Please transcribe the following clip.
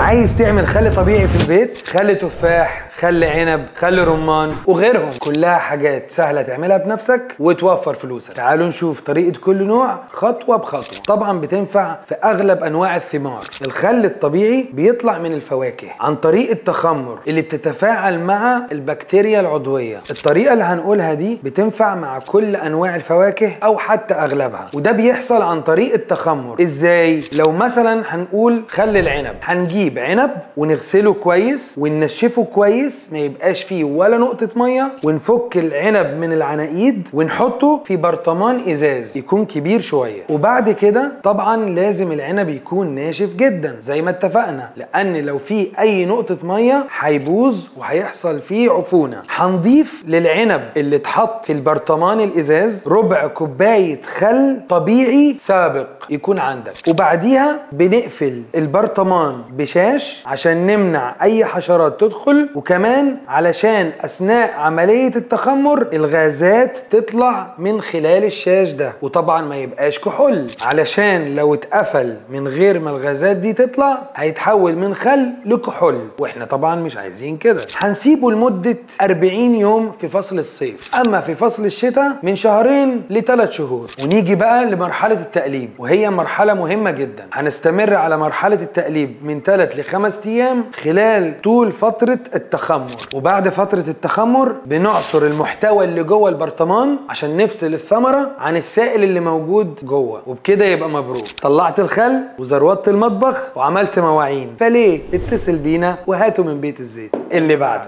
عايز تعمل خل طبيعي في البيت، خل تفاح، خل عنب، خل رمان وغيرهم، كلها حاجات سهله تعملها بنفسك وتوفر فلوسك. تعالوا نشوف طريقه كل نوع خطوه بخطوه. طبعا بتنفع في اغلب انواع الثمار. الخل الطبيعي بيطلع من الفواكه عن طريق التخمر اللي بتتفاعل مع البكتيريا العضويه. الطريقه اللي هنقولها دي بتنفع مع كل انواع الفواكه او حتى اغلبها، وده بيحصل عن طريق التخمر. ازاي؟ لو مثلا هنقول خل العنب، هنجيب عنب ونغسله كويس وننشفه كويس ما يبقاش فيه ولا نقطه ميه، ونفك العنب من العناقيد ونحطه في برطمان ازاز يكون كبير شويه. وبعد كده طبعا لازم العنب يكون ناشف جدا زي ما اتفقنا، لان لو فيه اي نقطه ميه هيبوظ وهيحصل فيه عفونه. هنضيف للعنب اللي اتحط في البرطمان الازاز ربع كوبايه خل طبيعي سابق يكون عندك، وبعديها بنقفل البرطمان بشاش عشان نمنع اي حشرات تدخل، وكمان علشان اثناء عمليه التخمر الغازات تطلع من خلال الشاش ده، وطبعا ما يبقاش كحول، علشان لو اتقفل من غير ما الغازات دي تطلع هيتحول من خل لكحول، واحنا طبعا مش عايزين كده. هنسيبه لمده 40 يوم في فصل الصيف، اما في فصل الشتاء من 2 ل3 شهور. ونيجي بقى لمرحله التقليب، وهي مرحله مهمه جدا. هنستمر على مرحله التقليب من 3 ل5 ايام خلال طول فتره التخمر. وبعد فتره التخمر بنعصر المحتوى اللي جوه البرطمان عشان نفصل الثمره عن السائل اللي موجود جوه، وبكده يبقى مبروك، طلعت الخل وزروطت المطبخ وعملت مواعين. فليه؟ اتصل بينا وهاتوا من بيت الزيت اللي بعده.